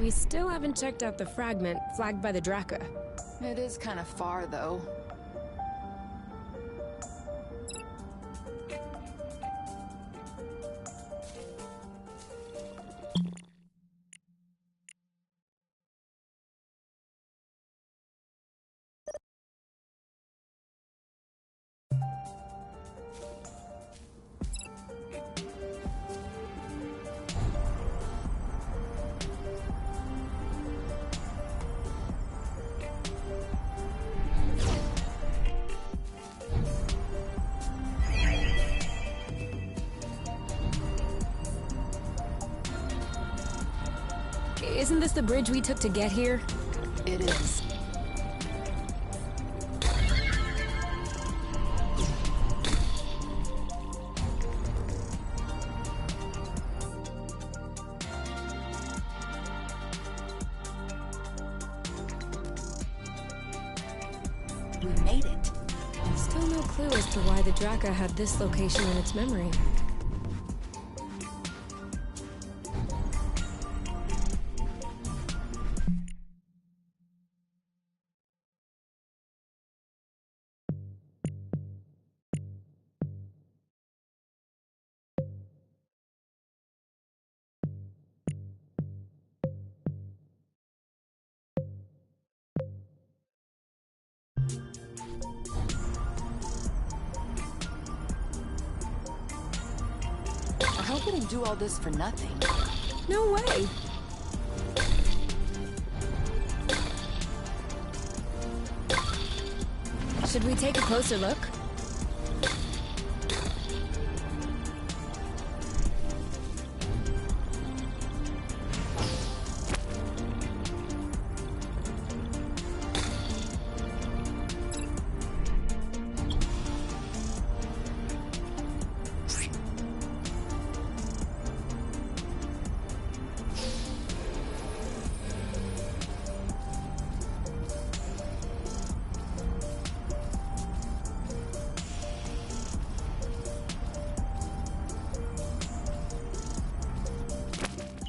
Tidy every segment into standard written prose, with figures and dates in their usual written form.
we still haven't checked out the fragment flagged by the Draka. It is kind of far, though. Isn't this the bridge we took to get here? It is. We made it. Still no clue as to why the Draka had this location in its memory. I hope we didn't do all this for nothing. No way! Should we take a closer look?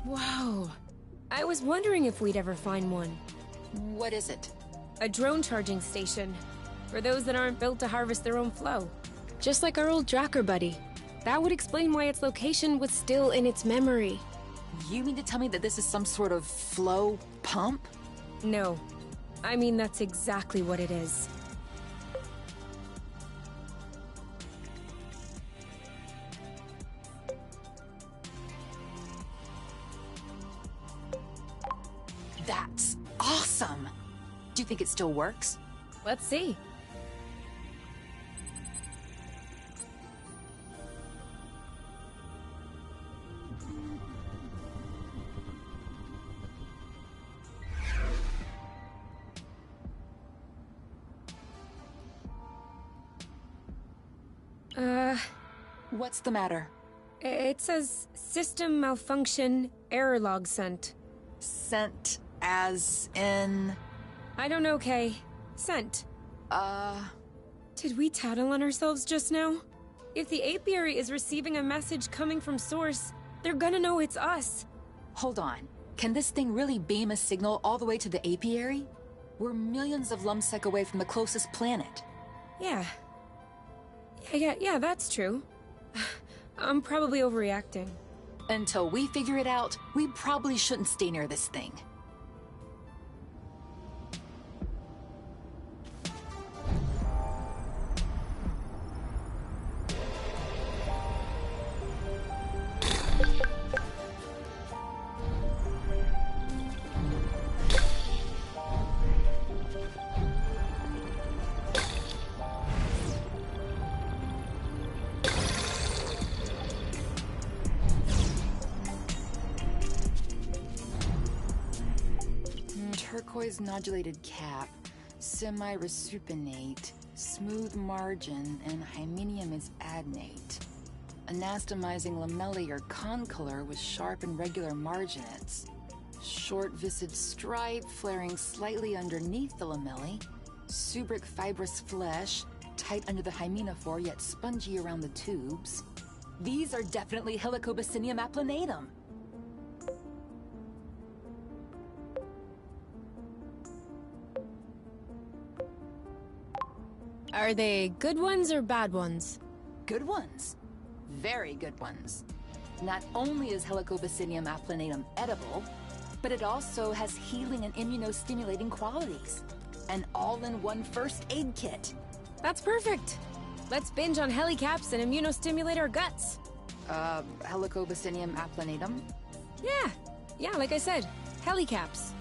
Wow. I was wondering if we'd ever find one. What is it? A drone charging station. For those that aren't built to harvest their own flow. Just like our old Dracker buddy. That would explain why its location was still in its memory. You mean to tell me that this is some sort of flow pump? No. I mean, that's exactly what it is. That's awesome! Do you think it still works? Let's see. What's the matter? It says system malfunction, error log sent. Sent as in... I don't know, Kay. Sent. Did we tattle on ourselves just now? If the apiary is receiving a message coming from source, they're gonna know it's us. Hold on. Can this thing really beam a signal all the way to the apiary? We're millions of lumsec away from the closest planet. Yeah. Yeah, that's true. I'm probably overreacting. Until we figure it out, we probably shouldn't stay near this thing. Turquoise nodulated cap, semi-resuppinate, smooth margin, and hymenium is adnate. Anastomizing lamellae are concolor with sharp and regular marginates. Short viscid stripe flaring slightly underneath the lamellae. Subric fibrous flesh, tight under the hymenophore yet spongy around the tubes. These are definitely Helicobacinium applanatum. Are they good ones or bad ones? Good ones. Very good ones. Not only is Helicobacinium applanatum edible, but it also has healing and immunostimulating qualities. An all-in-one first aid kit. That's perfect. Let's binge on helicaps and immunostimulate our guts. Helicobacinium applanatum? Yeah, like I said, helicaps.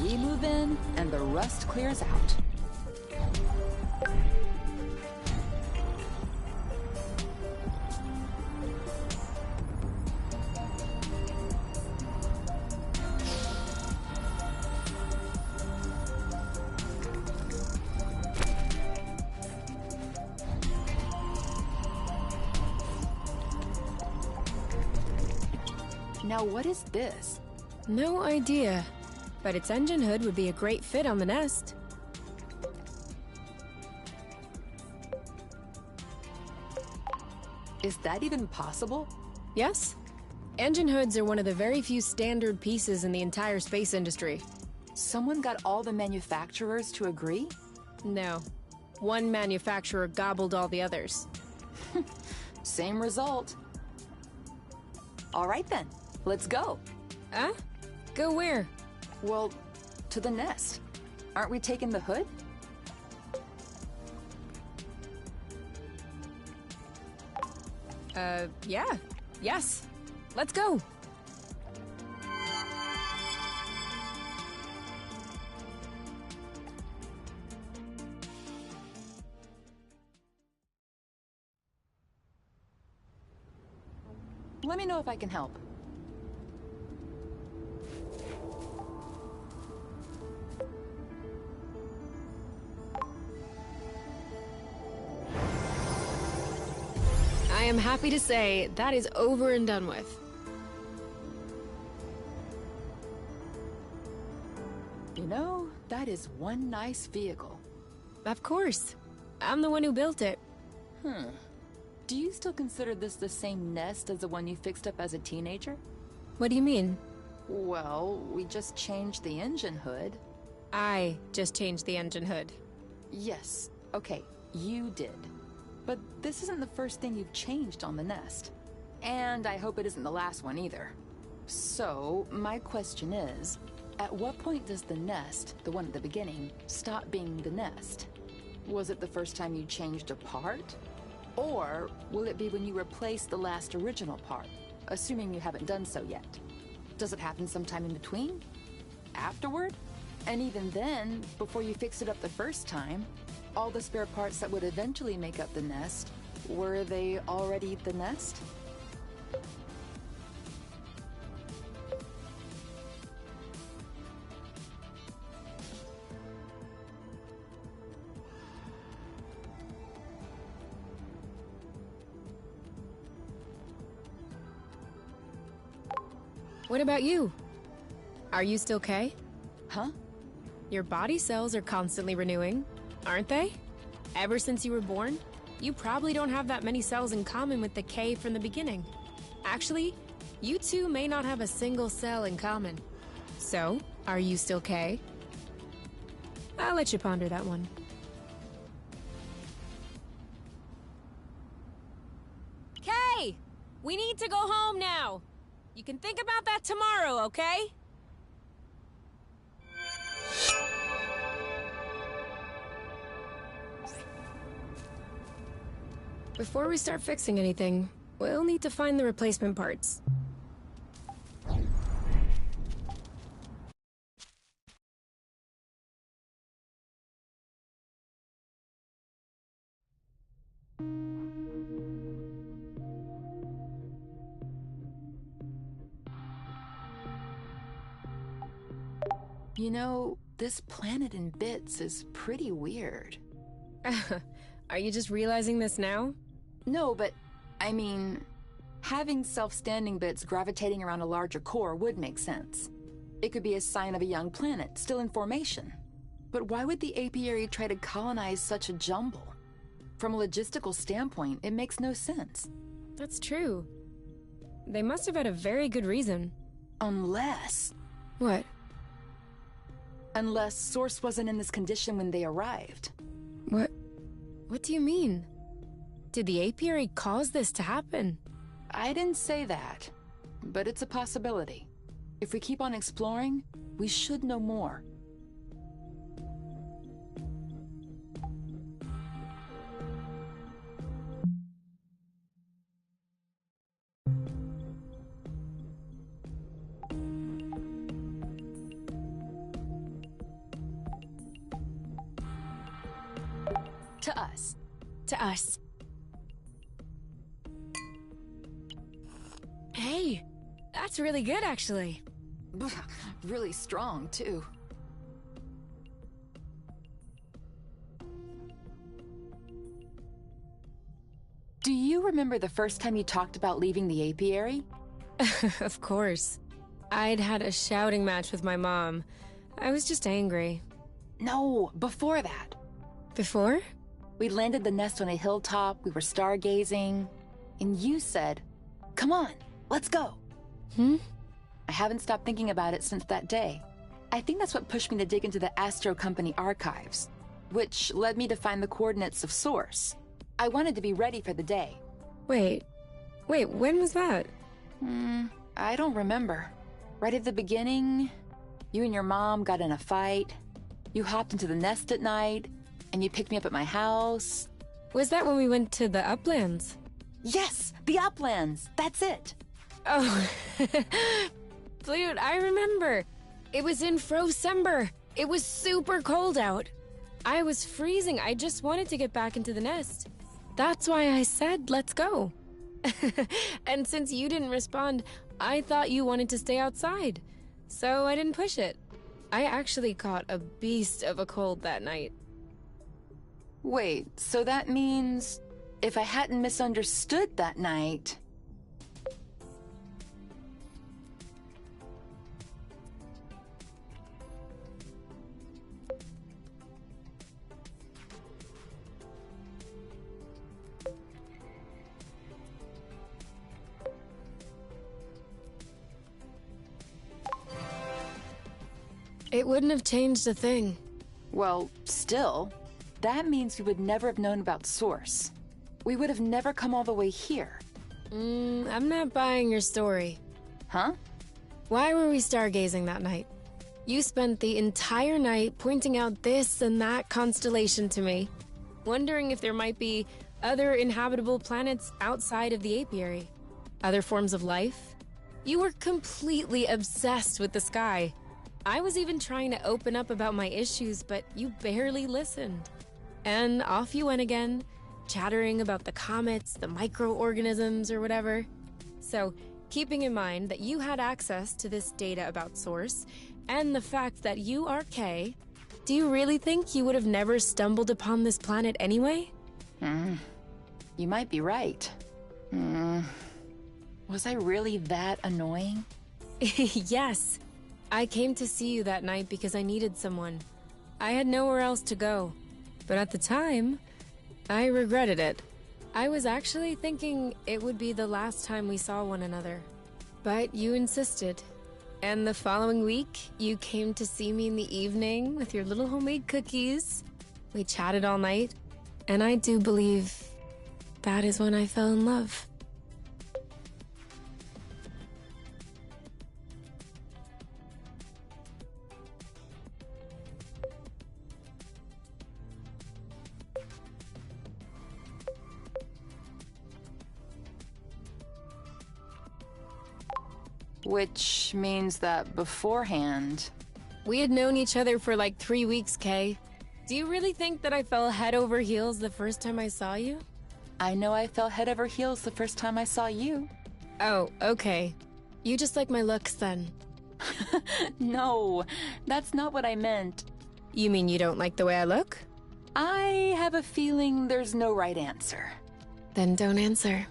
We move in, and the rust clears out. Now what is this? No idea. But its engine hood would be a great fit on the nest. Is that even possible? Yes. Engine hoods are one of the very few standard pieces in the entire space industry. Someone got all the manufacturers to agree? No. One manufacturer gobbled all the others. Same result. All right then, let's go. Huh? Go where? Well, to the nest. Aren't we taking the hood? Yeah. Yes. Let's go. Let me know if I can help. I am happy to say that is over and done with. You know, that is one nice vehicle. Of course. I'm the one who built it. Do you still consider this the same nest as the one you fixed up as a teenager? What do you mean? Well, we just changed the engine hood. I just changed the engine hood. Yes, okay, you did. But this isn't the first thing you've changed on the nest. And I hope it isn't the last one either. So, my question is, at what point does the nest, the one at the beginning, stop being the nest? Was it the first time you changed a part? Or will it be when you replace the last original part, assuming you haven't done so yet? Does it happen sometime in between? Afterward? And even then, before you fixed it up the first time, all the spare parts that would eventually make up the nest, were they already the nest? What about you? Are you still K? Huh? Your body cells are constantly renewing, aren't they? Ever since you were born, you probably don't have that many cells in common with the K from the beginning. Actually, you two may not have a single cell in common. So, are you still K? I'll let you ponder that one. K! We need to go home now! You can think about that tomorrow, okay? Before we start fixing anything, we'll need to find the replacement parts. You know, this planet in bits is pretty weird. Are you just realizing this now? No, but, I mean, having self-standing bits gravitating around a larger core would make sense. It could be a sign of a young planet, still in formation. But why would the apiary try to colonize such a jumble? From a logistical standpoint, it makes no sense. That's true. They must have had a very good reason. Unless... What? Unless Source wasn't in this condition when they arrived. What do you mean? Did the apiary cause this to happen? I didn't say that, but it's a possibility. If we keep on exploring, we should know more. To us. Hey, that's really good, actually. Really strong, too. Do you remember the first time you talked about leaving the apiary? Of course. I'd had a shouting match with my mom. I was just angry. No, before that. Before? We landed the nest on a hilltop, we were stargazing, and you said, "Come on, let's go." I haven't stopped thinking about it since that day. I think that's what pushed me to dig into the Astro Company archives, which led me to find the coordinates of Source. I wanted to be ready for the day. Wait, when was that? I don't remember. Right at the beginning, you and your mom got in a fight. You hopped into the nest at night, and you picked me up at my house. Was that when we went to the uplands? Yes, the uplands. That's it. Oh, dude, I remember. It was in Frocember. It was super cold out. I was freezing. I just wanted to get back into the nest. That's why I said, let's go. And since you didn't respond, I thought you wanted to stay outside. So I didn't push it. I actually caught a beast of a cold that night. Wait, so that means if I hadn't misunderstood that night... It wouldn't have changed a thing. Well, still, that means we would never have known about Source. We would have never come all the way here. I'm not buying your story. Huh? Why were we stargazing that night? You spent the entire night pointing out this and that constellation to me, wondering if there might be other inhabitable planets outside of the apiary. Other forms of life? You were completely obsessed with the sky. I was even trying to open up about my issues, but you barely listened. And off you went again, chattering about the comets, the microorganisms, or whatever. So, keeping in mind that you had access to this data about Source, and the fact that you are Kay, do you really think you would have never stumbled upon this planet anyway? You might be right. Was I really that annoying? Yes. I came to see you that night because I needed someone. I had nowhere else to go. But at the time, I regretted it. I was actually thinking it would be the last time we saw one another. But you insisted. And the following week, you came to see me in the evening with your little homemade cookies. We chatted all night. And I do believe that is when I fell in love. Which means that beforehand... We had known each other for like 3 weeks, Kay. Do you really think that I fell head over heels the first time I saw you? I know I fell head over heels the first time I saw you. Oh, okay. You just like my looks then. No, that's not what I meant. You mean you don't like the way I look? I have a feeling there's no right answer. Then don't answer.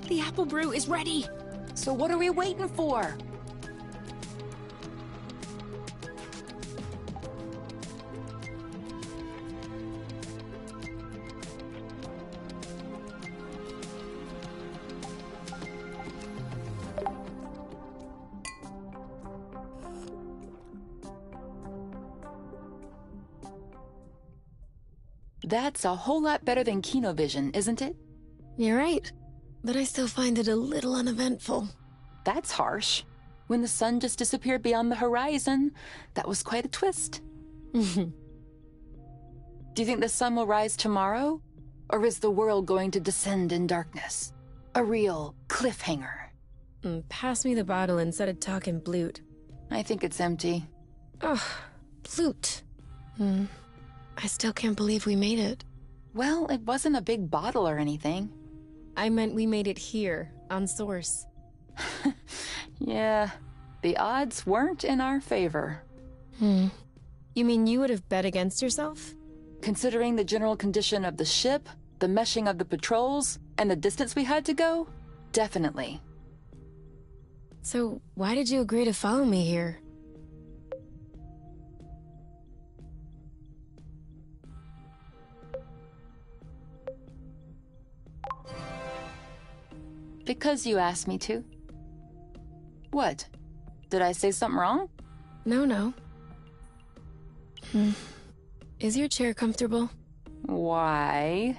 The apple brew is ready! So what are we waiting for? That's a whole lot better than Kinovision, isn't it? You're right. But I still find it a little uneventful. That's harsh. When the sun just disappeared beyond the horizon, that was quite a twist. Do you think the sun will rise tomorrow? Or is the world going to descend in darkness? A real cliffhanger. Pass me the bottle instead of talking blute. I think it's empty. Ugh, blute. I still can't believe we made it. Well, it wasn't a big bottle or anything. I meant we made it here, on Source. Yeah, the odds weren't in our favor. You mean you would have bet against yourself? Considering the general condition of the ship, the meshing of the patrols, and the distance we had to go, definitely. So why did you agree to follow me here? Because you asked me to. What? Did I say something wrong? No. Is your chair comfortable? Why?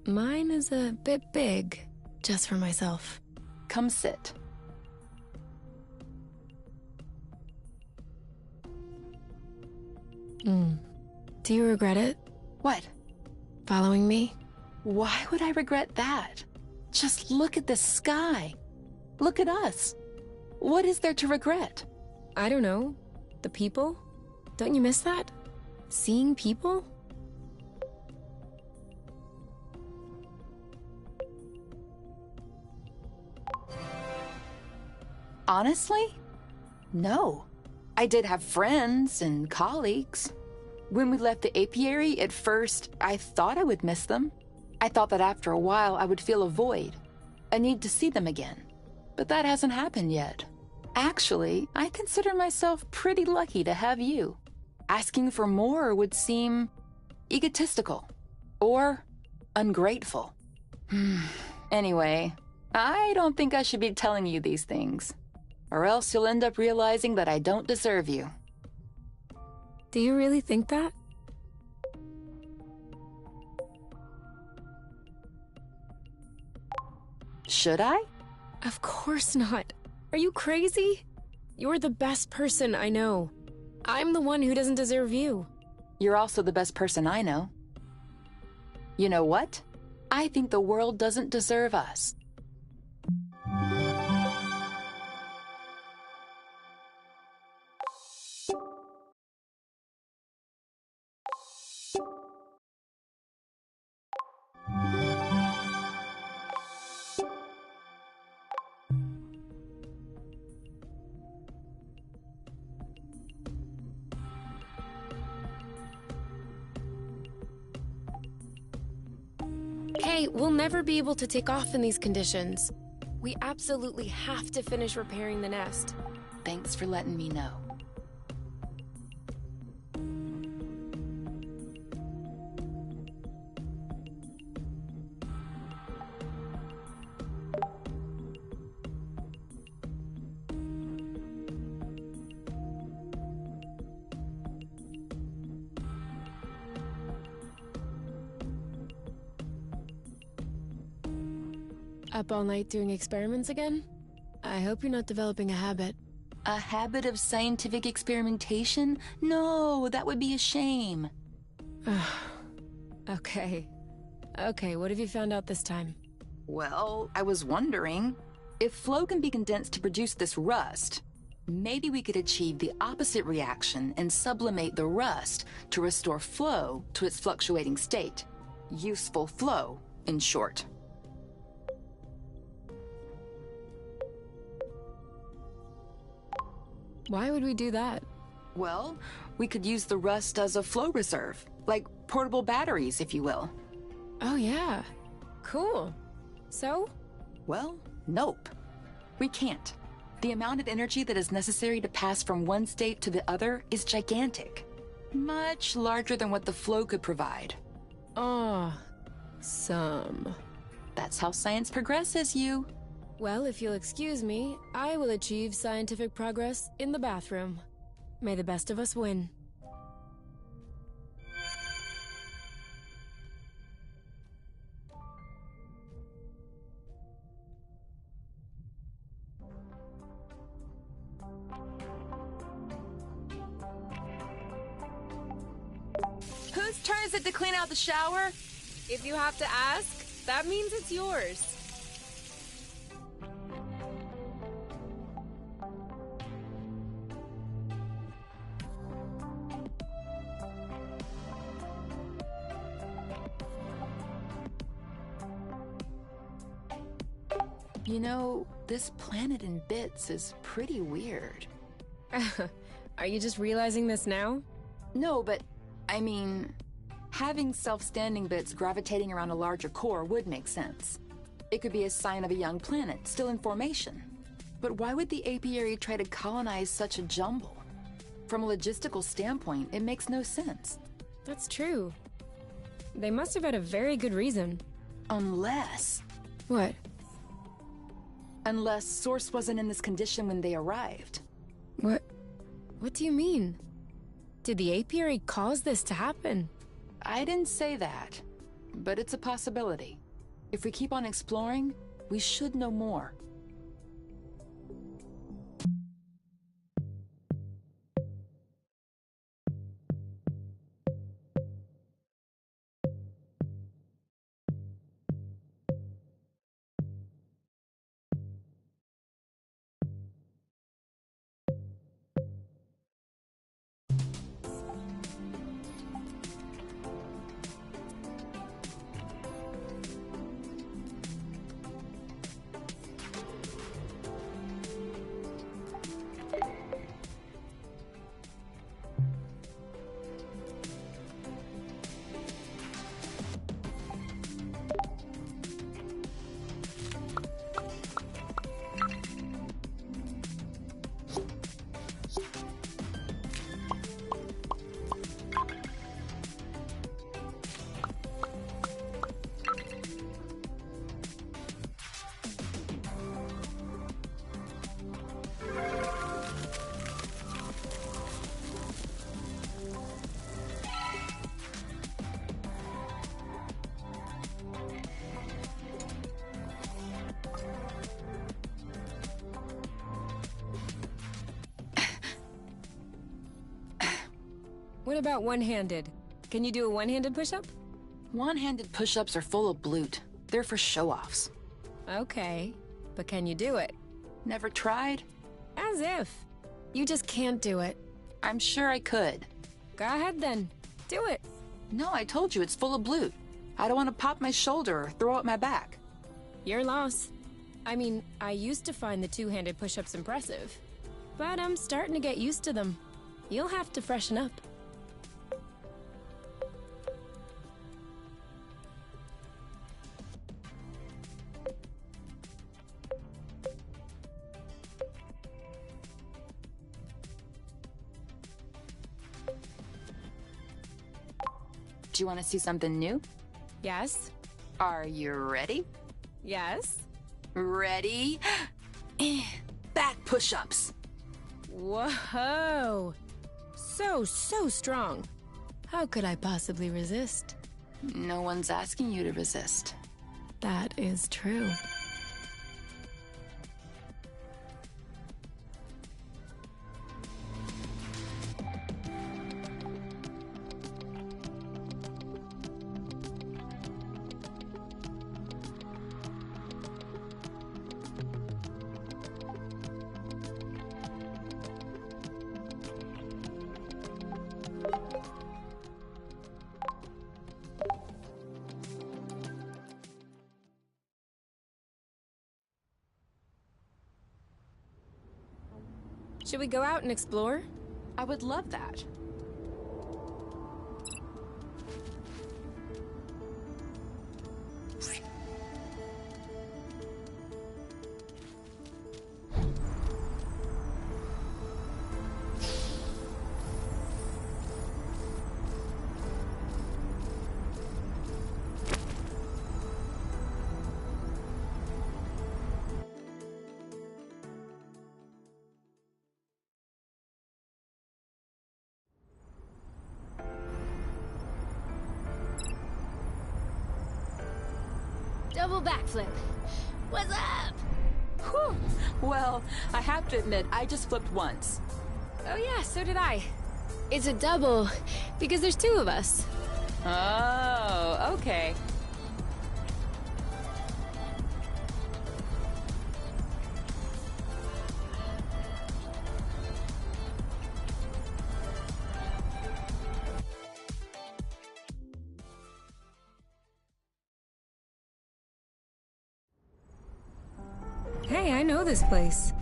Mine is a bit big, just for myself. Come sit. Do you regret it? What? Following me? Why would I regret that? Just look at the sky. Look at us. What is there to regret? I don't know. The people? Don't you miss that? Seeing people? Honestly? No. I did have friends and colleagues. When we left the apiary, at first, I thought I would miss them. I thought that after a while I would feel a void, a need to see them again. But that hasn't happened yet. Actually, I consider myself pretty lucky to have you. Asking for more would seem egotistical or ungrateful. Anyway, I don't think I should be telling you these things, or else you'll end up realizing that I don't deserve you. Do you really think that? Should I? Of course not. Are you crazy? You're the best person I know. I'm the one who doesn't deserve you. You're also the best person I know. You know what? I think the world doesn't deserve us. Hey, we'll never be able to take off in these conditions. We absolutely have to finish repairing the nest. Thanks for letting me know. Up all night doing experiments again? I hope you're not developing a habit. A habit of scientific experimentation? No, that would be a shame. Okay. Okay, what have you found out this time? Well, I was wondering, if flow can be condensed to produce this rust, maybe we could achieve the opposite reaction and sublimate the rust to restore flow to its fluctuating state. Useful flow, in short. Why would we do that? Well, we could use the rust as a flow reserve, like portable batteries, if you will. Oh yeah. Cool. So? Well, nope. We can't. The amount of energy that is necessary to pass from one state to the other is gigantic. Much larger than what the flow could provide. Some. That's how science progresses, you. Well, if you'll excuse me, I will achieve scientific progress in the bathroom. May the best of us win. Whose turn is it to clean out the shower? If you have to ask, that means it's yours. You know, this planet in bits is pretty weird. Are you just realizing this now? No, but, I mean, having self-standing bits gravitating around a larger core would make sense. It could be a sign of a young planet, still in formation. But why would the apiary try to colonize such a jumble? From a logistical standpoint, it makes no sense. That's true. They must have had a very good reason. Unless... What? Unless Source wasn't in this condition when they arrived. What do you mean? Did the apiary cause this to happen? I didn't say that, but it's a possibility. If we keep on exploring, we should know more. What about one-handed? Can you do a one-handed push-up? One-handed push-ups are full of bloot. They're for show-offs. Okay, but can you do it? Never tried? As if. You just can't do it. I'm sure I could. Go ahead then. Do it. No, I told you it's full of bloot. I don't want to pop my shoulder or throw out my back. Your loss. I mean, I used to find the two-handed push-ups impressive, but I'm starting to get used to them. You'll have to freshen up. Do you want to see something new? Yes? Are you ready? Yes? Ready? Back push-ups. Whoa! So strong. How could I possibly resist? No one's asking you to resist. That is true. Should we go out and explore? I would love that. Double backflip. What's up? Whew. Well, I have to admit, I just flipped once. Oh yeah, so did I. It's a double, because there's two of us. Oh, okay. Hey, I know this place.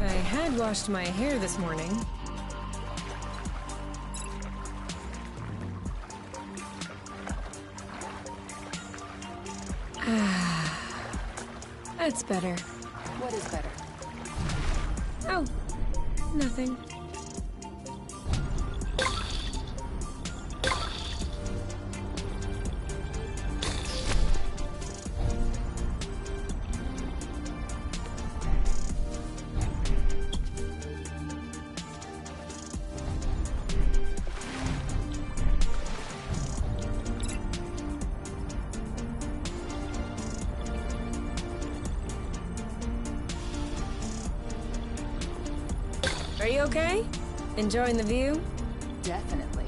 I had washed my hair this morning. That's better. What is better? Oh, nothing. Are you okay? Enjoying the view? Definitely.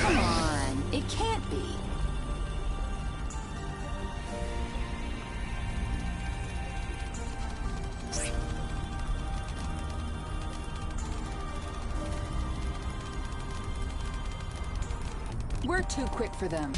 Come on, it can't be. We're too quick for them.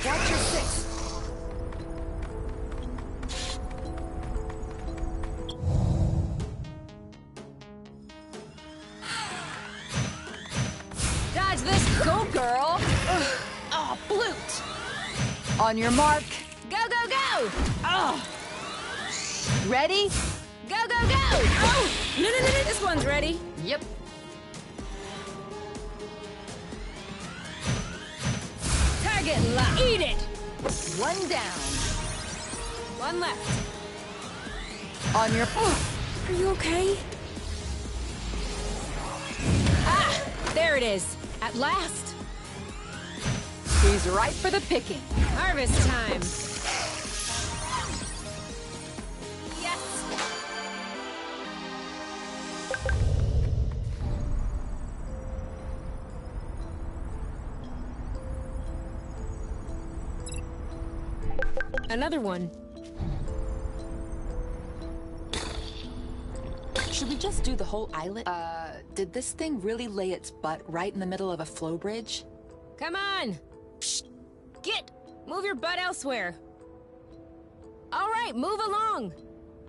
Watch your six. Dodge this! Go, girl! Oh, blute! On your mark. Go, go, go! go! Oh! Ready? Go, go, go! Oh! No, no, no, no, this one's ready. Yep. Target lock. Eat it! One down. One left. On your... Are you okay? Ah! There it is. At last. He's ripe for the picking. Harvest time. Yes! Another one. Should we just do the whole islet? Did this thing really lay its butt right in the middle of a flow bridge? Come on! Psst. Get! Move your butt elsewhere. All right, move along.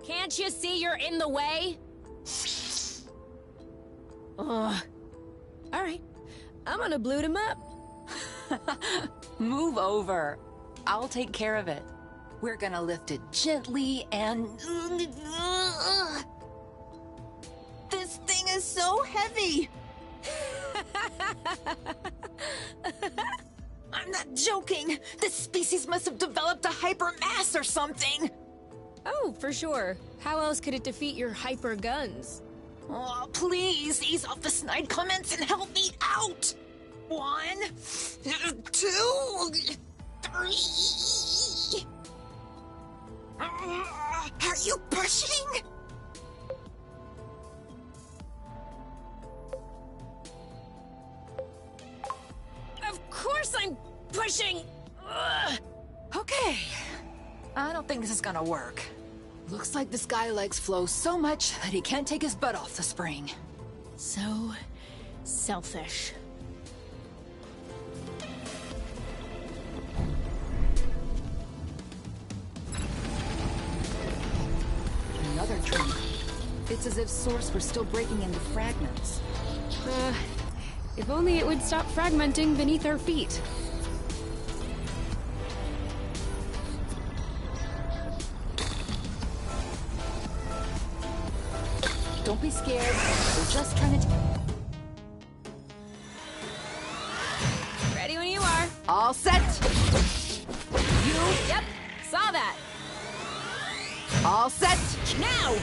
Can't you see you're in the way? Ugh. All right, I'm gonna bloot him up. Move over. I'll take care of it. We're gonna lift it gently and... This thing is so heavy! I'm not joking! This species must have developed a hypermass or something! Oh, for sure. How else could it defeat your hyper guns? Oh, please, ease off the snide comments and help me out! 1, 2, 3... Are you pushing? Of course I'm pushing! Ugh. Okay. I don't think this is gonna work. Looks like this guy likes flow so much that he can't take his butt off the spring. So selfish. Another trunk. It's as if Source were still breaking into fragments. If only it would stop fragmenting beneath our feet. Don't be scared. We're just trying to... Ready when you are. All set! Yep, saw that. All set! Now!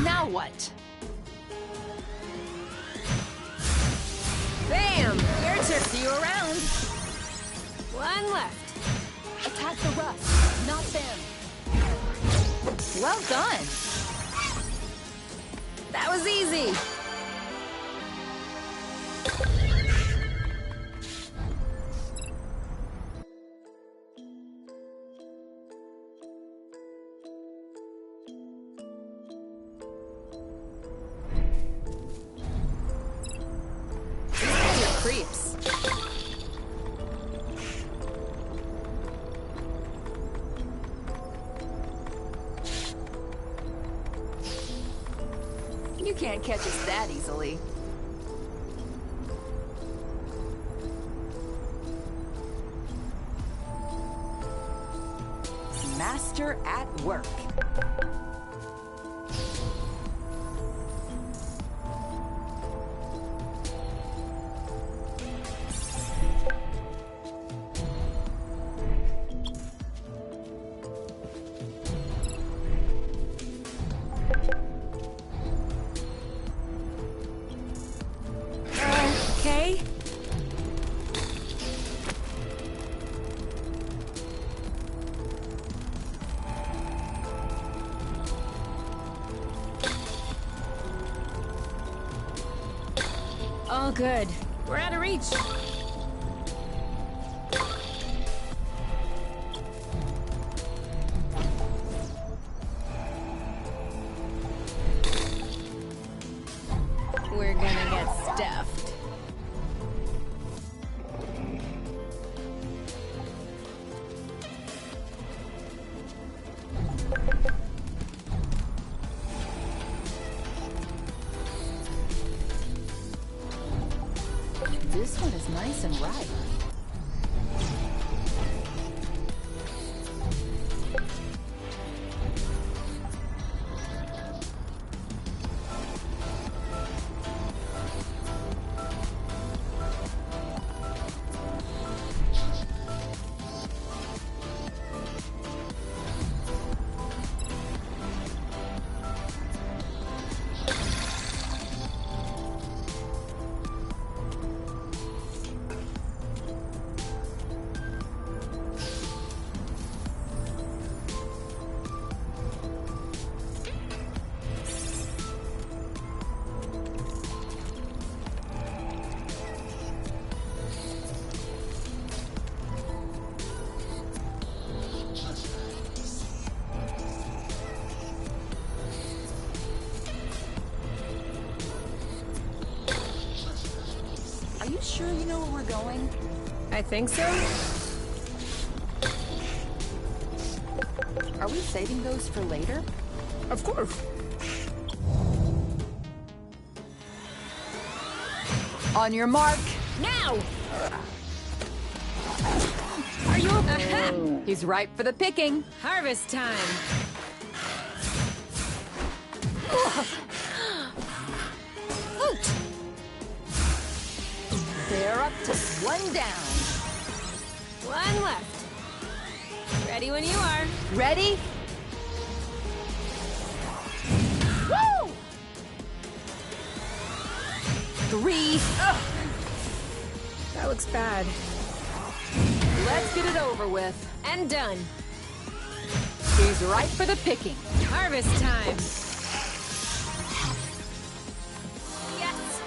Now what? Bam! Your turn. See you around. One left. Attack the rust, not them. Well done. That was easy. Creeps. You can't catch us that easily. Master at work. Okay. All good. We're out of reach. We're gonna get stuffed. This one is nice and ripe. sure you know where we're going? I think so. Are we saving those for later? Of course. On your mark. Now! Are you okay? He's ripe for the picking. Harvest time. They're up to one down. One left. Ready when you are. Ready? Woo! 3. That looks bad. Let's get it over with. And done. He's ripe for the picking. Harvest time. Yes.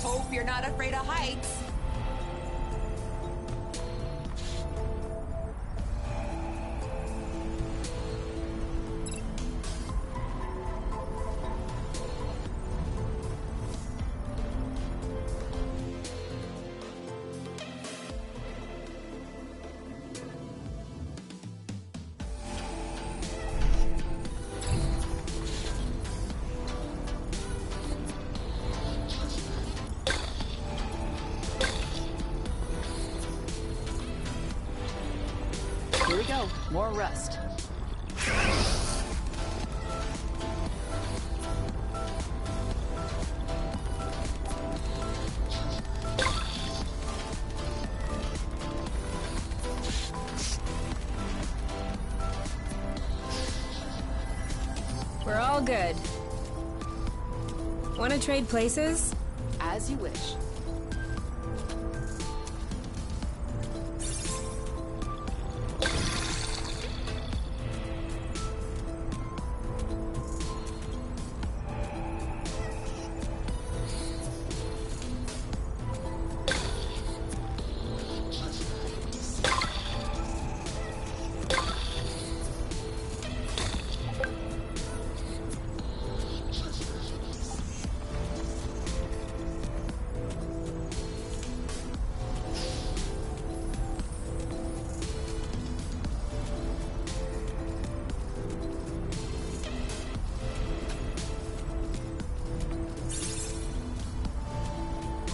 Hope you're not afraid of heights. Here we go. More rust. We're all good. Want to trade places? As you wish.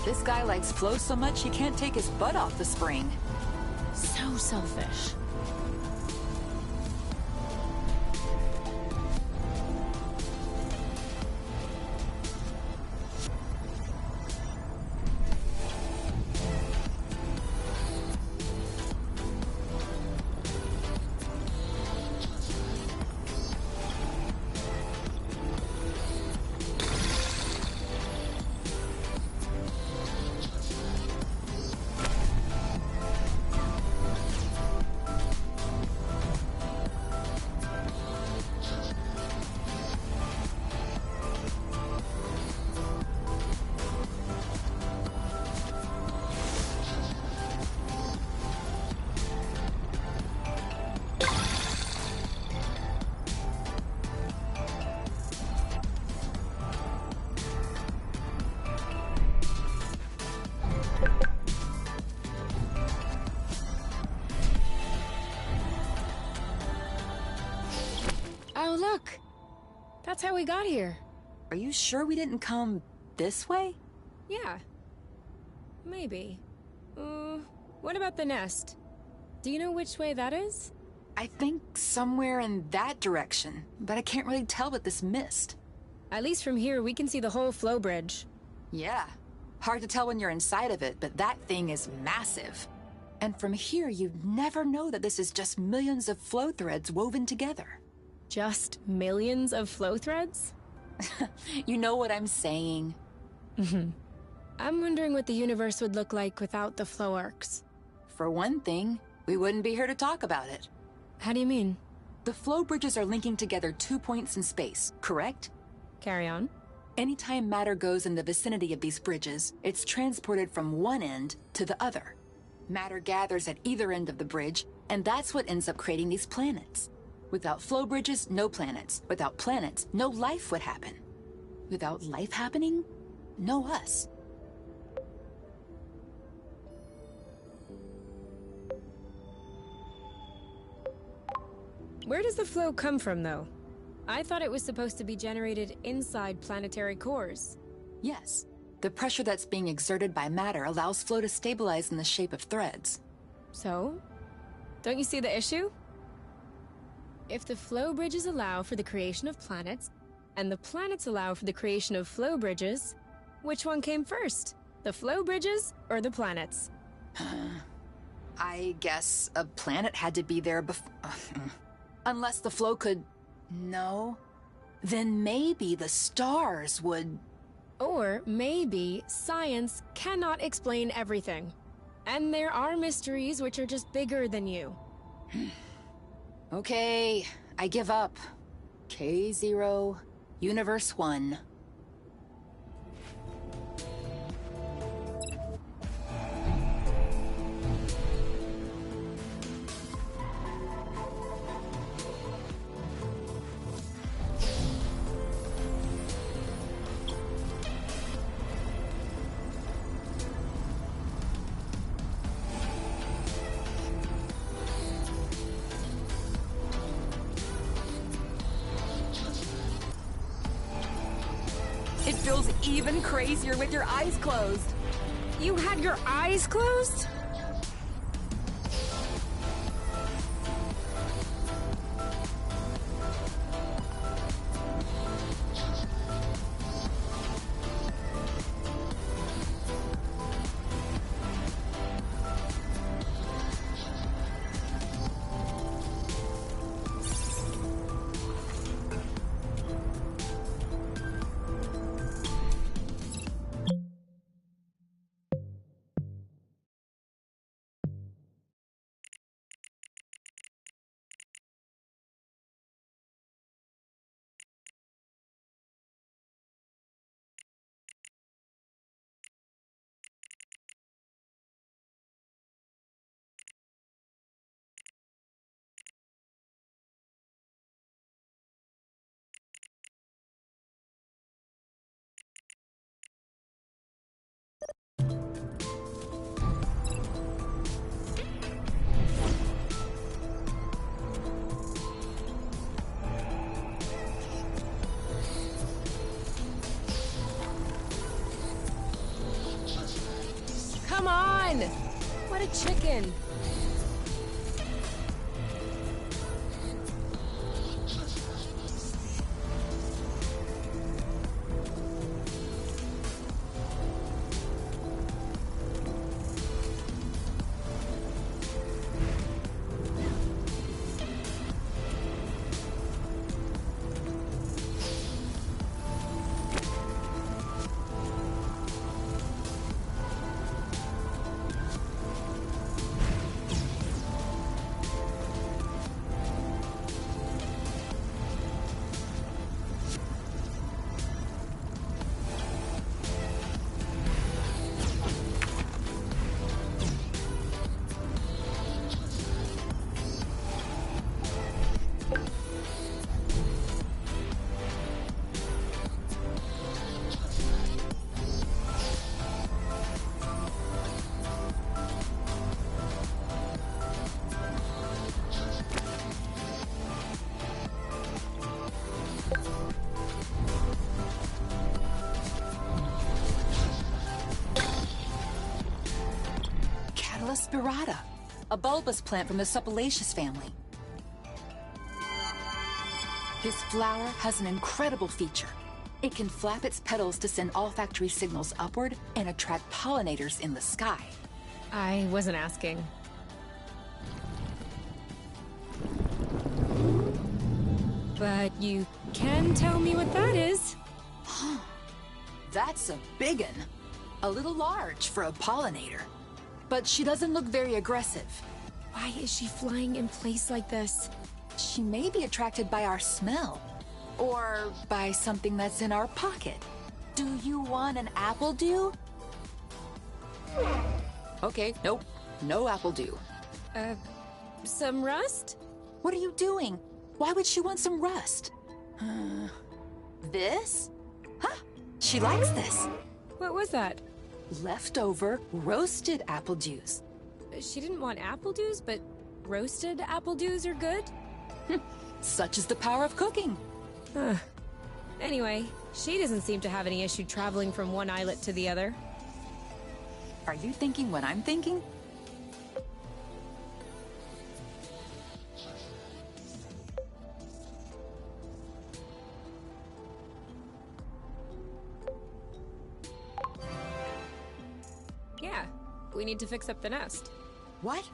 This guy likes flow so much he can't take his butt off the spring. So selfish. Look! That's how we got here. Are you sure we didn't come this way? Yeah. Maybe. What about the nest? Do you know which way that is? I think somewhere in that direction, but I can't really tell with this mist. At least from here, we can see the whole flow bridge. Yeah. Hard to tell when you're inside of it, but that thing is massive. And from here, you'd never know that this is just millions of flow threads woven together. Just millions of flow threads? You know what I'm saying? I'm wondering what the universe would look like without the flow arcs. For one thing, we wouldn't be here to talk about it. How do you mean? The flow bridges are linking together 2 points in space, correct? Carry on. Anytime matter goes in the vicinity of these bridges, it's transported from one end to the other. Matter gathers at either end of the bridge, and that's what ends up creating these planets. Without flow bridges, no planets. Without planets, no life would happen. Without life happening, no us. Where does the flow come from, though? I thought it was supposed to be generated inside planetary cores. Yes. The pressure that's being exerted by matter allows flow to stabilize in the shape of threads. So? Don't you see the issue? If the flow bridges allow for the creation of planets, and the planets allow for the creation of flow bridges, which one came first? The flow bridges or the planets? I guess a planet had to be there before. Unless the flow could. No. Then maybe the stars would. Or maybe science cannot explain everything. And there are mysteries which are just bigger than you. Okay, I give up. K0, Universe 1. It feels even crazier with your eyes closed. You had your eyes closed? Come on! What a chicken! spirata, a bulbous plant from the Suppilaceous family. This flower has an incredible feature. It can flap its petals to send olfactory signals upward and attract pollinators in the sky. I wasn't asking. But you can tell me what that is. That's a big one. A little large for a pollinator. But she doesn't look very aggressive. Why is she flying in place like this? She may be attracted by our smell. Or by something that's in our pocket. Do you want an apple dew? Okay, nope. No apple dew. Some rust? What are you doing? Why would she want some rust? This? Huh? She likes this. What was that? Leftover roasted apple dews. She didn't want apple dews, but roasted apple dews are good? Such is the power of cooking. Anyway, she doesn't seem to have any issue traveling from one islet to the other. Are you thinking what I'm thinking? Yeah, we need to fix up the nest. What?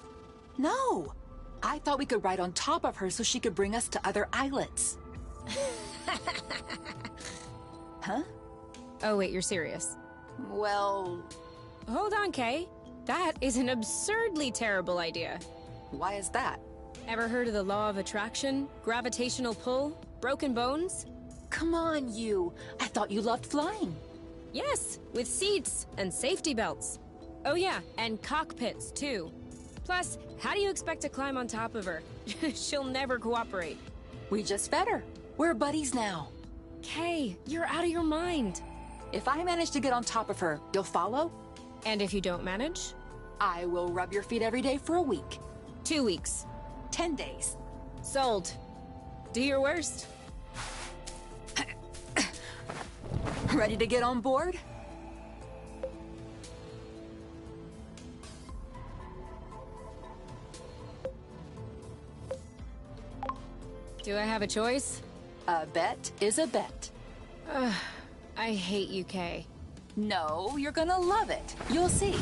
No! I thought we could ride on top of her so she could bring us to other islets. Huh? Oh wait, you're serious? Well... Hold on, Kay. That is an absurdly terrible idea. Why is that? Ever heard of the law of attraction? Gravitational pull? Broken bones? Come on, you. I thought you loved flying. Yes, with seats and safety belts. Oh yeah, and cockpits, too. Plus, how do you expect to climb on top of her? She'll never cooperate. We just fed her. We're buddies now. Kay, you're out of your mind. If I manage to get on top of her, you'll follow? And if you don't manage? I will rub your feet every day for a week. 2 weeks. 10 days. Sold. Do your worst. Ready to get on board? Do I have a choice? A bet is a bet. I hate you, Kay. No, you're gonna love it. You'll see.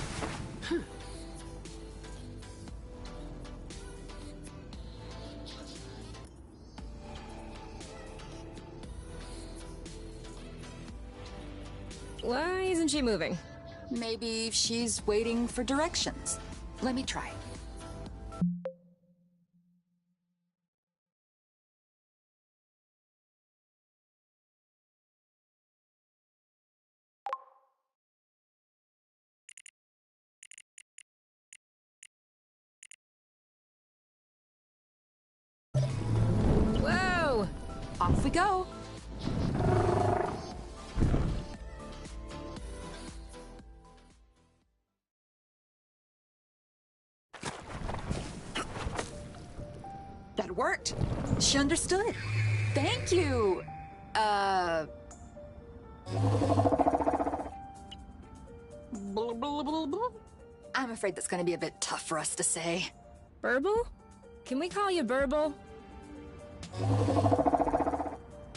Why isn't she moving? Maybe she's waiting for directions. Let me try. Whoa! Off we go. That worked. She understood. Thank you. I'm afraid that's gonna be a bit tough for us to say. Burble? Can we call you Burble?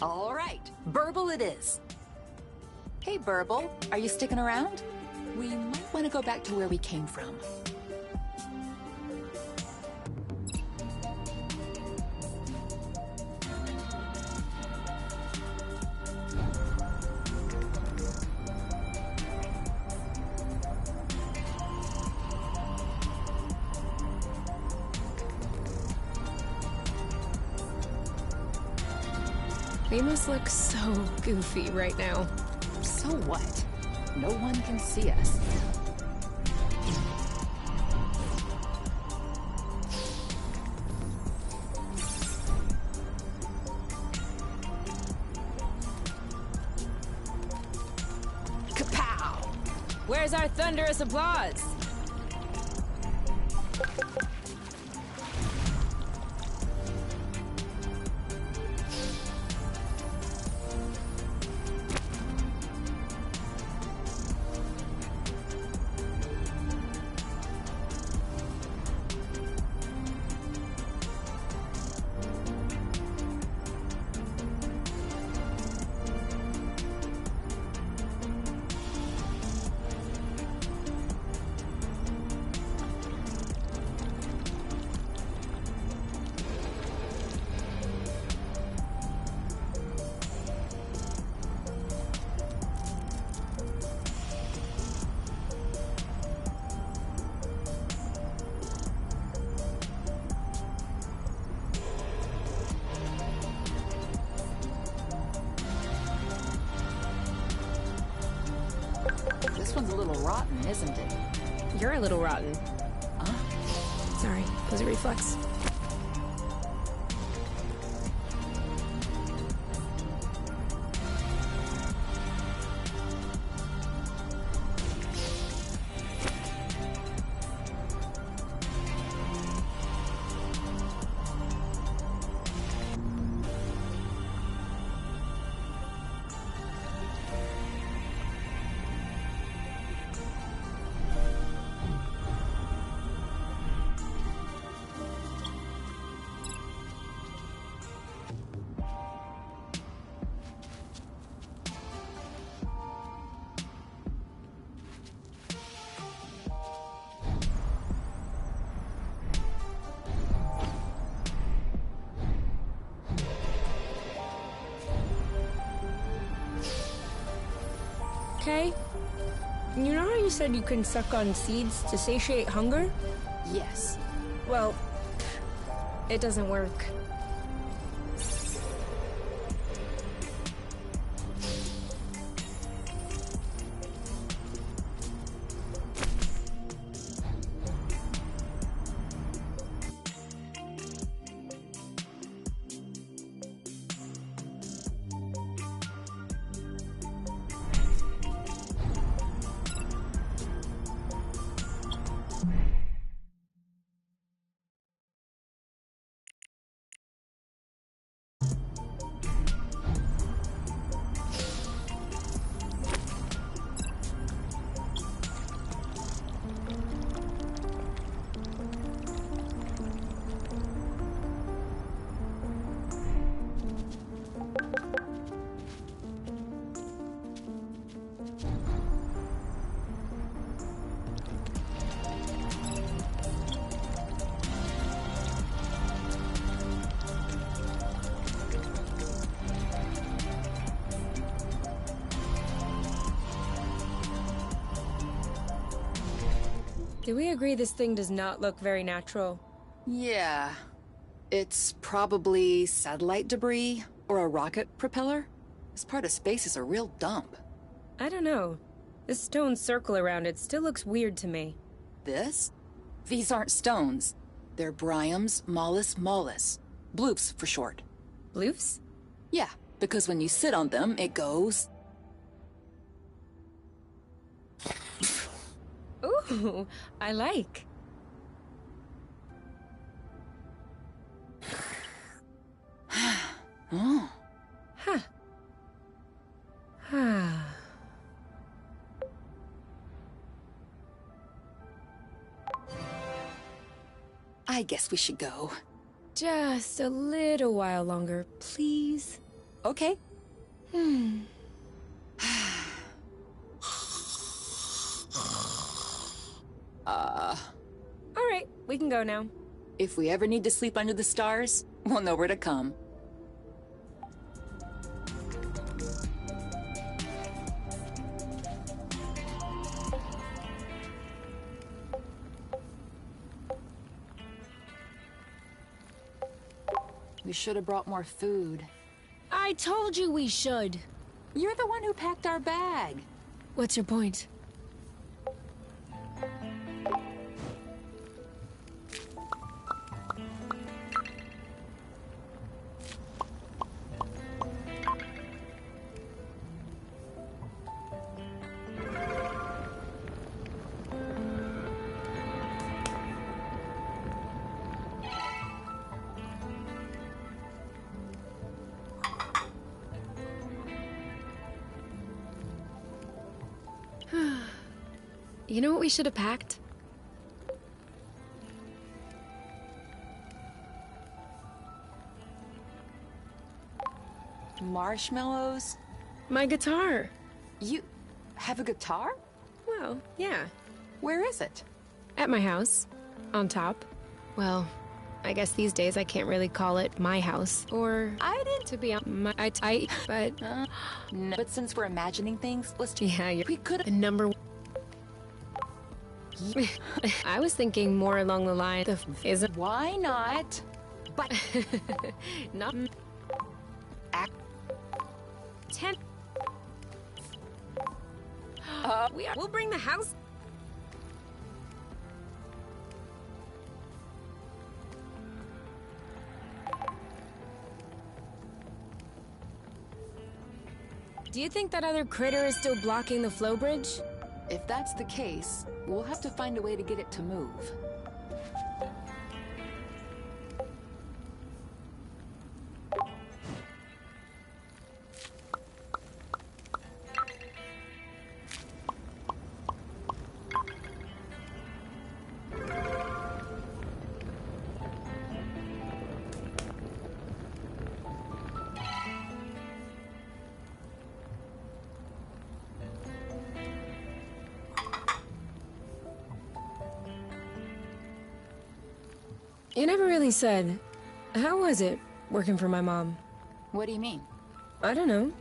All right, Burble it is. Hey, Burble, are you sticking around? We might want to go back to where we came from. We must look so goofy right now. So what? No one can see us. Kapow! Where's our thunderous applause? rotten, isn't it? You're a little rotten. Huh? Sorry, was a reflex. Okay. You know how you said you can suck on seeds to satiate hunger? Yes. Well, it doesn't work. Do we agree this thing does not look very natural? Yeah. It's probably satellite debris or a rocket propeller. This part of space is a real dump. I don't know. This stone circle around it still looks weird to me. This? These aren't stones. They're Bryums mollis. Bloofs for short. Bloofs? Yeah, because when you sit on them, it goes... Ooh, I like. Oh. Huh. I guess we should go. Just a little while longer, please. Okay. All right, we can go now. If we ever need to sleep under the stars, we'll know where to come. We should have brought more food. I told you we should. You're the one who packed our bag. What's your point? You know what we should have packed? Marshmallows? My guitar. You have a guitar? Well, yeah. Where is it? At my house. On top. Well, I guess these days I can't really call it my house. Or I didn't... to be on my... but... No. But since we're imagining things, let's just... Yeah, we could the number... I was thinking more along the line of... Isn't... Why not? But... Not... Act... 10... We'll bring the house. Do you think that other critter is still blocking the flow bridge? If that's the case, we'll have to find a way to get it to move. You never really said. How was it, working for my mom? What do you mean? I don't know.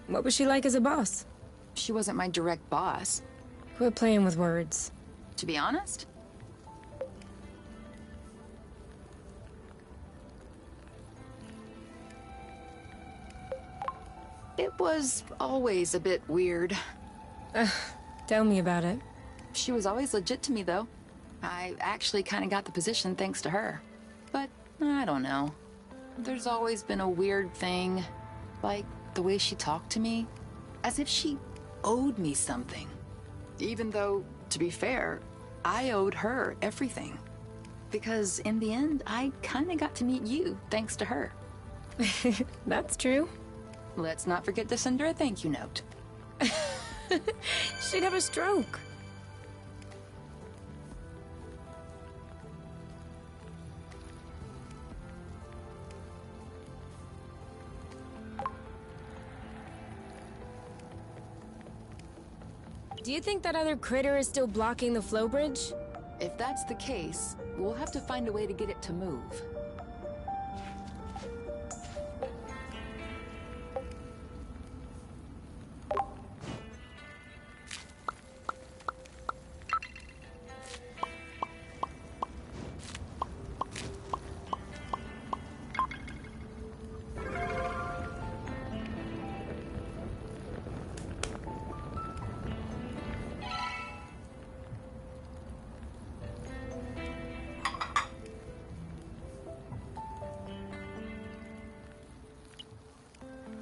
What was she like as a boss? She wasn't my direct boss. Quit playing with words. To be honest, it was always a bit weird. Tell me about it. She was always legit to me, though. I actually kind of got the position thanks to her. But, I don't know. There's always been a weird thing. Like, the way she talked to me. As if she owed me something. Even though, to be fair, I owed her everything. Because, in the end, I kind of got to meet you thanks to her. That's true. Let's not forget to send her a thank you note. She'd have a stroke. Do you think that other critter is still blocking the flow bridge? If that's the case, we'll have to find a way to get it to move.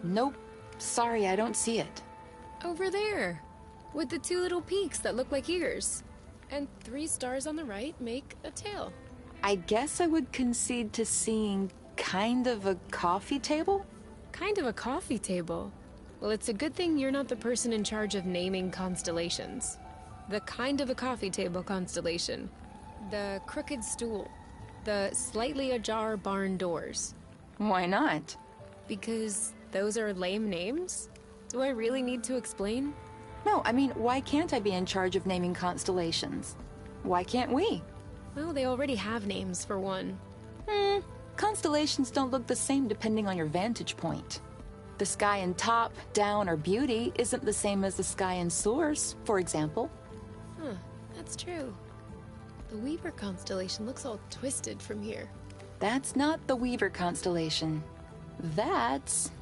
Nope. Sorry, I don't see it. Over there, with the two little peaks that look like ears. And 3 stars on the right make a tail. I guess I would concede to seeing kind of a coffee table? Kind of a coffee table. Well, it's a good thing you're not the person in charge of naming constellations. The kind of a coffee table constellation. The crooked stool. The slightly ajar barn doors. Why not? Because those are lame names? Do I really need to explain? No, I mean, why can't I be in charge of naming constellations? Why can't we? Well, they already have names, for one. Constellations don't look the same depending on your vantage point. The sky in top, down, or beauty isn't the same as the sky in source, for example. Huh, that's true. The Weaver constellation looks all twisted from here. That's not the Weaver constellation. That's...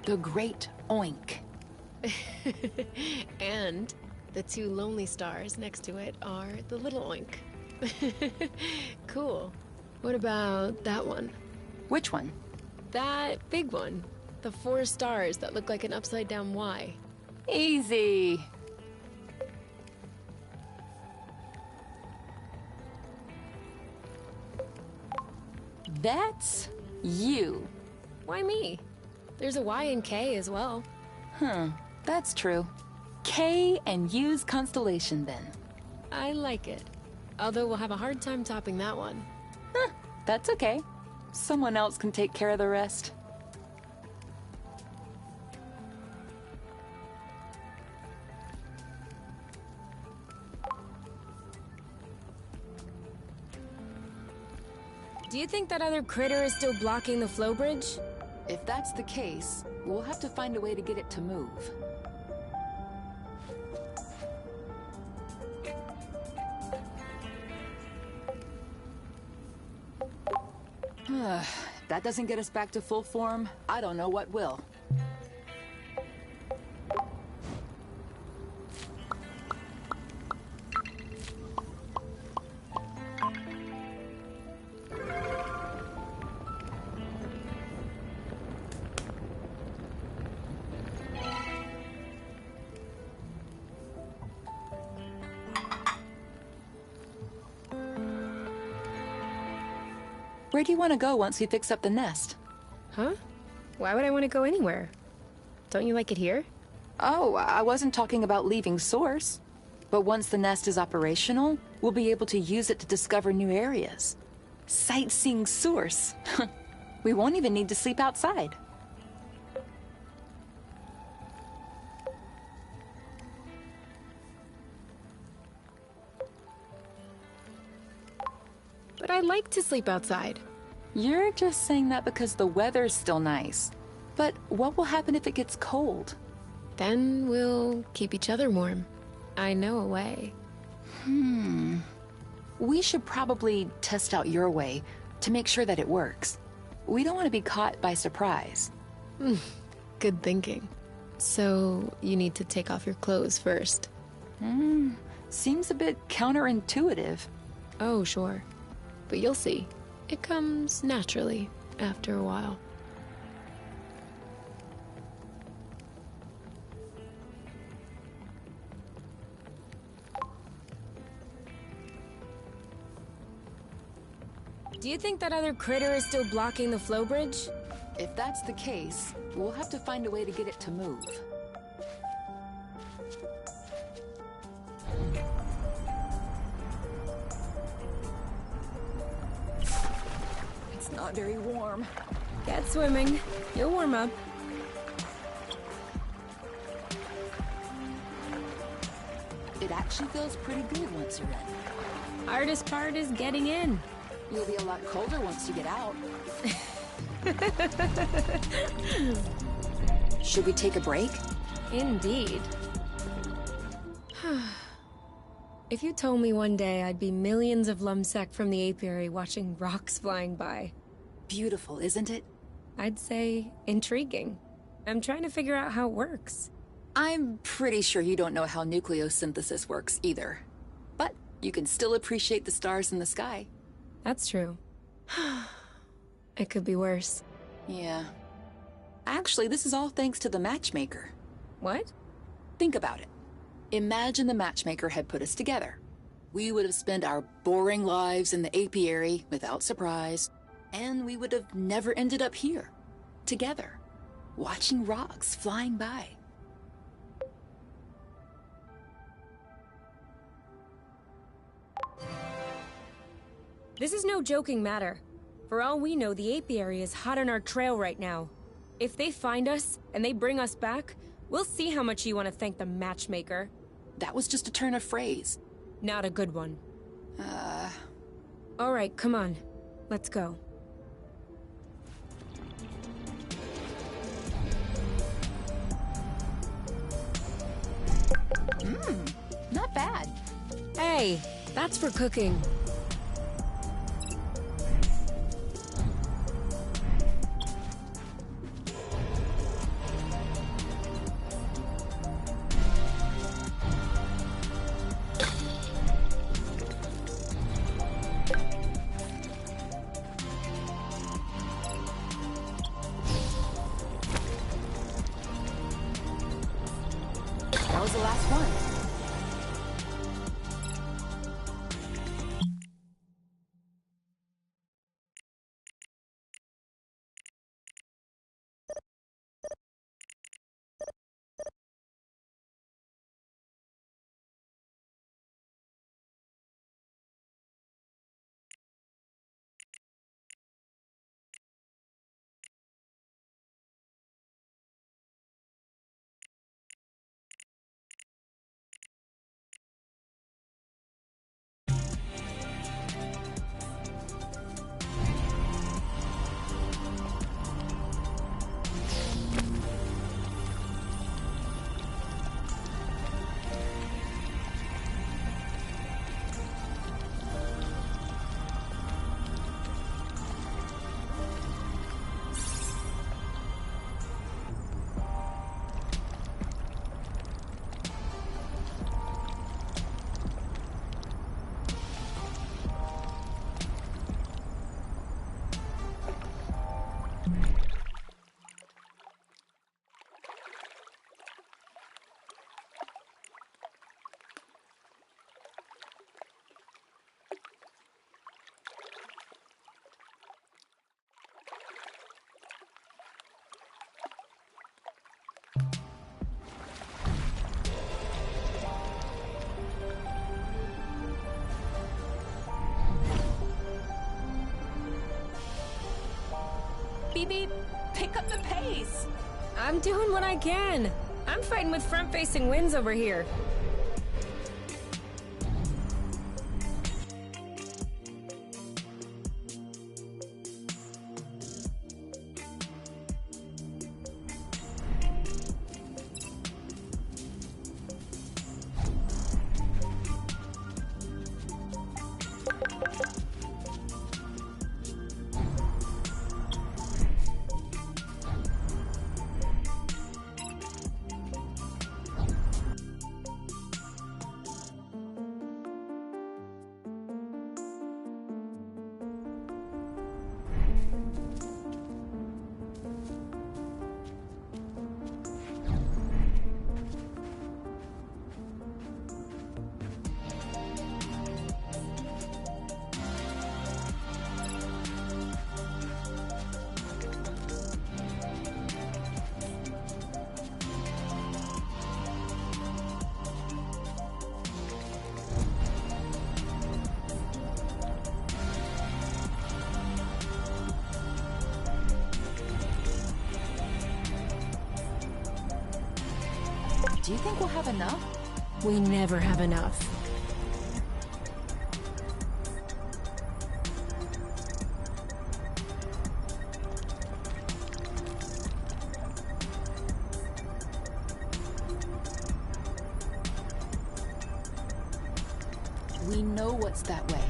the Great Oink. And the 2 lonely stars next to it are the Little Oink. Cool. What about that one? Which one? That big one. The 4 stars that look like an upside-down Y. Easy. That's you. Why me? There's a Y and K as well. That's true. K and U's constellation, then. I like it. Although we'll have a hard time topping that one. That's okay. Someone else can take care of the rest. Do you think that other critter is still blocking the flow bridge? If that's the case, we'll have to find a way to get it to move. that doesn't get us back to full form, I don't know what will. Where do you want to go once we fix up the nest? Huh? Why would I want to go anywhere? Don't you like it here? Oh, I wasn't talking about leaving Source. But once the nest is operational, we'll be able to use it to discover new areas. Sightseeing Source. We won't even need to sleep outside. But I like to sleep outside. You're just saying that because the weather's still nice. But what will happen if it gets cold? Then we'll keep each other warm. I know a way. We should probably test out your way to make sure that it works. We don't want to be caught by surprise. Good thinking. So, you need to take off your clothes first. Seems a bit counterintuitive. Oh, sure. But you'll see. It comes naturally after a while. Do you think that other critter is still blocking the flow bridge? If that's the case, we'll have to find a way to get it to move. It's not very warm. Get swimming. You'll warm up. It actually feels pretty good once you're in. Hardest part is getting in. You'll be a lot colder once you get out. Should we take a break? Indeed. If you told me one day I'd be millions of lumsec from the apiary watching rocks flying by, Beautiful, isn't it? I'd say intriguing. I'm trying to figure out how it works. I'm pretty sure you don't know how nucleosynthesis works either. But you can still appreciate the stars in the sky. That's true. It could be worse. Yeah. Actually, this is all thanks to the matchmaker. What? Think about it. Imagine the matchmaker had put us together. We would have spent our boring lives in the apiary without surprise, and we would have never ended up here, together, watching rocks flying by. This is no joking matter. For all we know, the apiary is hot on our trail right now. If they find us and they bring us back, we'll see how much you want to thank the matchmaker. That was just a turn of phrase. Not a good one. All right, come on. Let's go. Not bad. Hey, that's for cooking. That was the last one. beep beep. Pick up the pace. I'm doing what I can. I'm fighting with front-facing winds over here. Do you think we'll have enough? We never have enough. We know what's that way.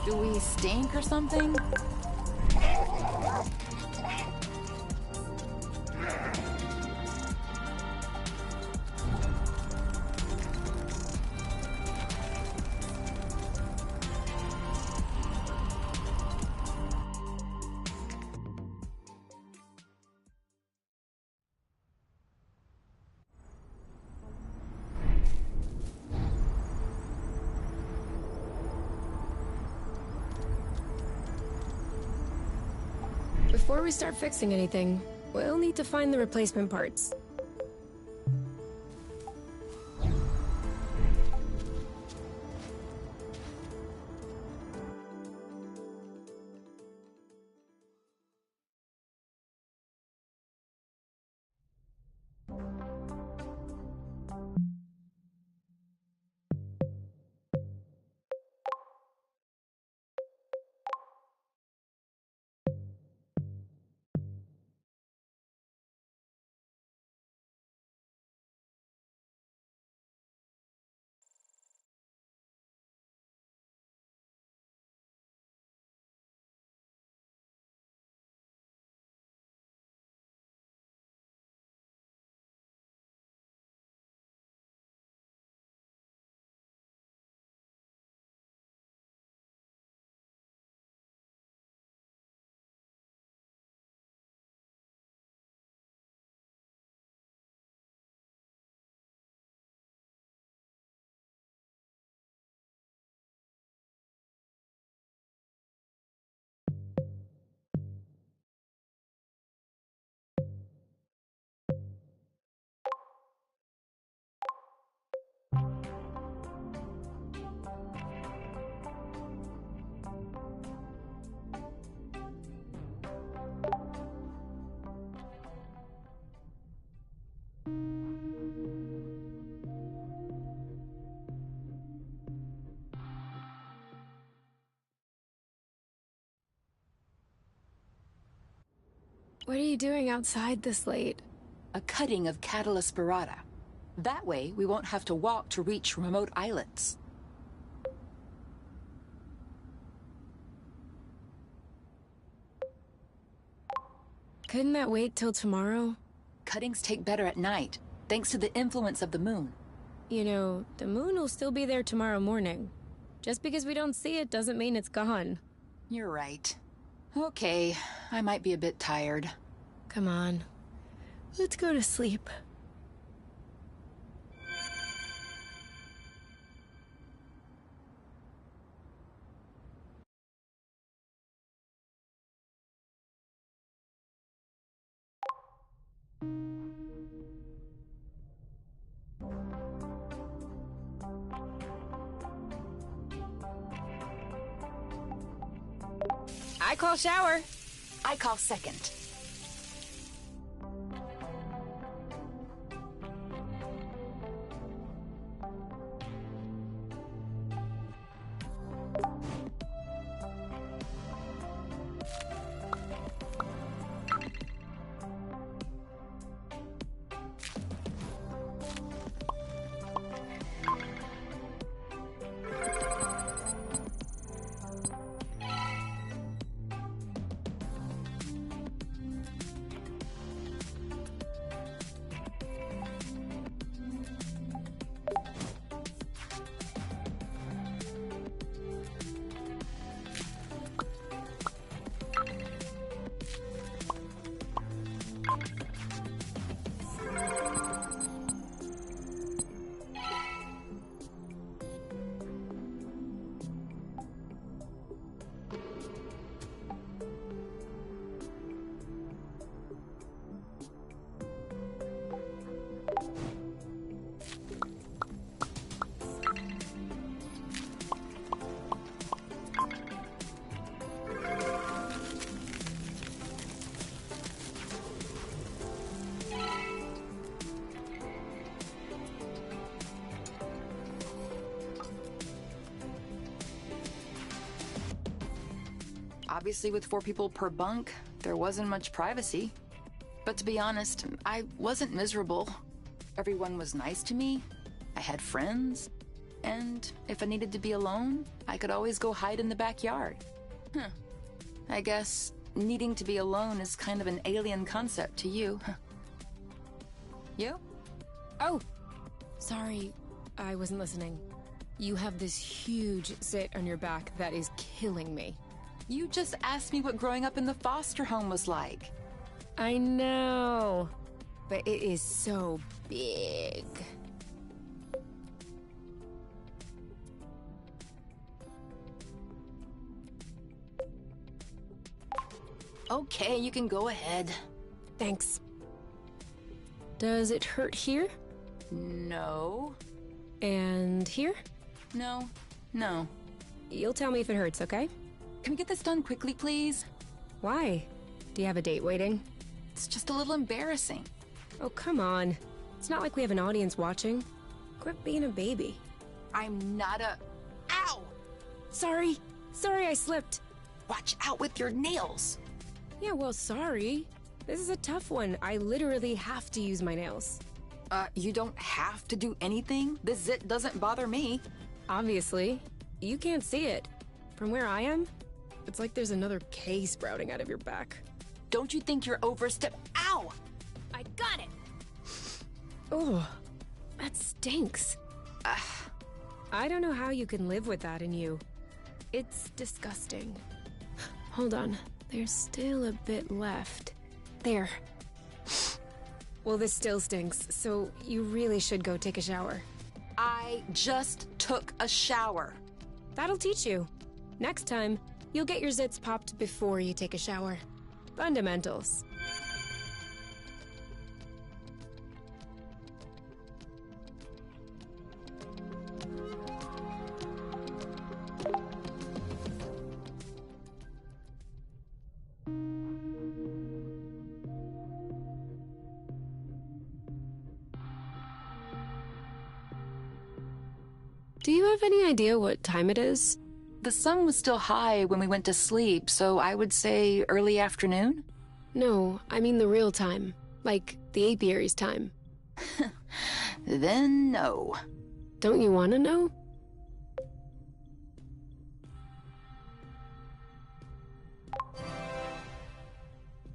Do we stink or something? Before we start fixing anything, we'll need to find the replacement parts. What are you doing outside this late? A cutting of Catula spirata. That way, we won't have to walk to reach remote islets. Couldn't that wait till tomorrow? Cuttings take better at night, thanks to the influence of the moon. You know, the moon will still be there tomorrow morning. Just because we don't see it doesn't mean it's gone. You're right. Okay, I might be a bit tired. Come on. Let's go to sleep. I call shower. I call second. Obviously, with 4 people per bunk, there wasn't much privacy. But to be honest, I wasn't miserable. Everyone was nice to me. I had friends. And if I needed to be alone, I could always go hide in the backyard. I guess needing to be alone is kind of an alien concept to you. You? Oh, sorry, I wasn't listening. You have this huge zit on your back that is killing me. You just asked me what growing up in the foster home was like. I know, but it is so big. Okay, you can go ahead. Thanks. Does it hurt here? No. And here? No. No. You'll tell me if it hurts, okay? Can we get this done quickly, please? Why? Do you have a date waiting? It's just a little embarrassing. Oh, come on. It's not like we have an audience watching. Quit being a baby. I'm not a... Ow! Sorry. Sorry I slipped. Watch out with your nails. Yeah, well, sorry. This is a tough one. I literally have to use my nails. You don't have to do anything. This zit doesn't bother me. Obviously. You can't see it. From where I am, it's like there's another K sprouting out of your back. Don't you think you're Ow! I got it! Oh, that stinks. I don't know how you can live with that in you. It's disgusting. Hold on. There's still a bit left. There. Well, this still stinks, so you really should go take a shower. I just took a shower. That'll teach you. Next time, you'll get your zits popped before you take a shower. Fundamentals. Do you have any idea what time it is? The sun was still high when we went to sleep, so I would say early afternoon? No, I mean the real time. Like, the apiary's time. Then no. Don't you want to know?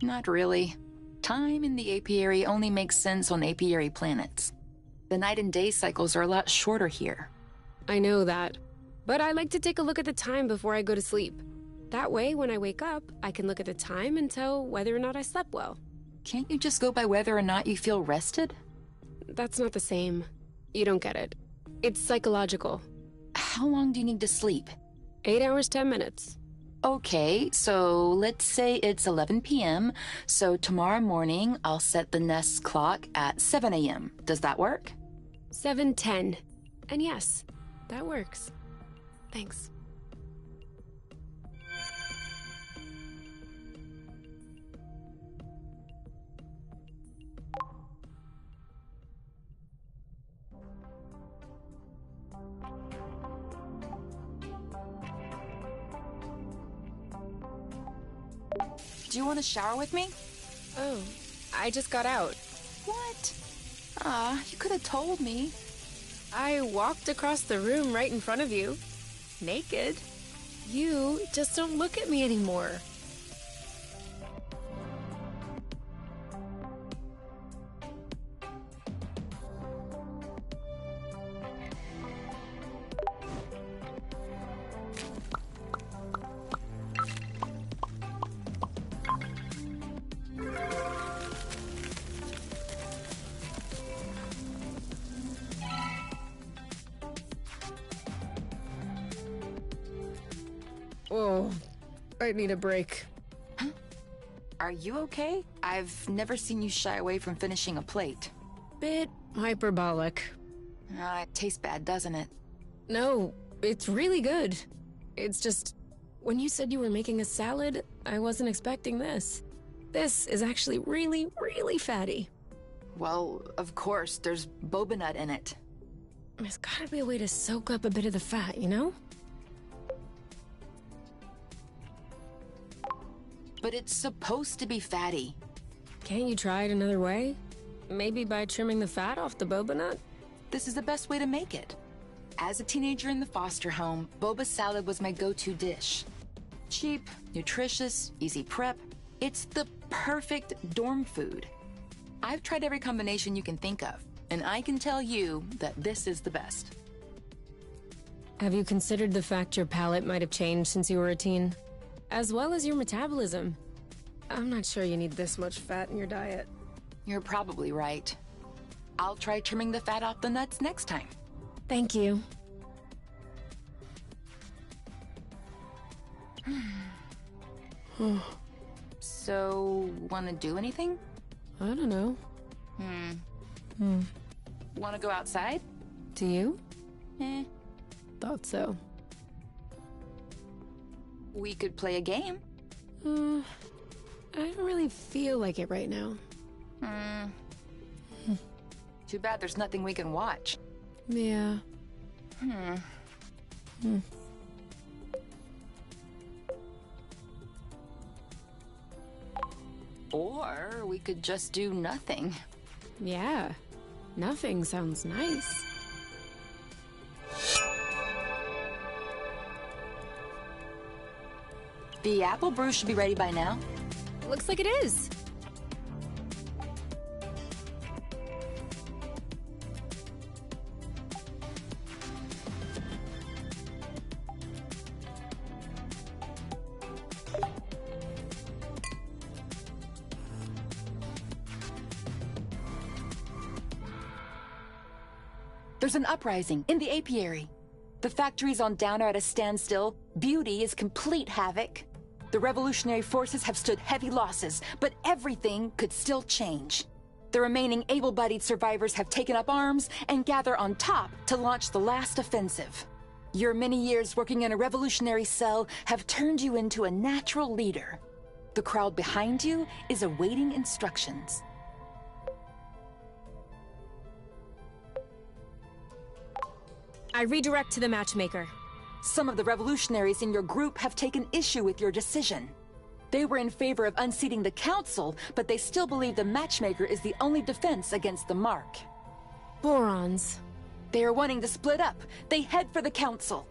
Not really. Time in the apiary only makes sense on apiary planets. The night and day cycles are a lot shorter here. I know that. But I like to take a look at the time before I go to sleep. That way, when I wake up, I can look at the time and tell whether or not I slept well. Can't you just go by whether or not you feel rested? That's not the same. You don't get it. It's psychological. How long do you need to sleep? 8 hours, 10 minutes. Okay, so let's say it's 11 p.m., so tomorrow morning I'll set the Nest clock at 7 a.m. Does that work? 7:10. And yes, that works. Thanks. Do you want to shower with me? Oh, I just got out. What? You could have told me. I walked across the room right in front of you. Naked. You just don't look at me anymore. Oh, I need a break. Huh? Are you okay? I've never seen you shy away from finishing a plate. Bit hyperbolic. It tastes bad, doesn't it? No, it's really good. It's just, when you said you were making a salad, I wasn't expecting this. This is actually really, really fatty. Well, of course, there's boba nut in it. There's gotta be a way to soak up a bit of the fat, you know? But it's supposed to be fatty. Can't you try it another way? Maybe by trimming the fat off the boba nut? This is the best way to make it. As a teenager in the foster home, boba salad was my go-to dish. Cheap, nutritious, easy prep. It's the perfect dorm food. I've tried every combination you can think of, and I can tell you that this is the best. Have you considered the fact your palate might have changed since you were a teen? As well as your metabolism. I'm not sure you need this much fat in your diet. You're probably right. I'll try trimming the fat off the nuts next time. Thank you. So, wanna do anything? I don't know. Wanna go outside? Do you? Thought so. We could play a game. I don't really feel like it right now. Too bad there's nothing we can watch. Yeah. Or we could just do nothing. Yeah. Nothing sounds nice. The apple brew should be ready by now. Looks like it is. There's an uprising in the apiary. The factories on down are at a standstill. Beauty is complete havoc. The revolutionary forces have stood heavy losses, but everything could still change. The remaining able-bodied survivors have taken up arms and gather on top to launch the last offensive. Your many years working in a revolutionary cell have turned you into a natural leader. The crowd behind you is awaiting instructions. I redirect to the matchmaker. Some of the revolutionaries in your group have taken issue with your decision. They were in favor of unseating the council, but they still believe the matchmaker is the only defense against the mark. Borons. They are wanting to split up. They head for the council.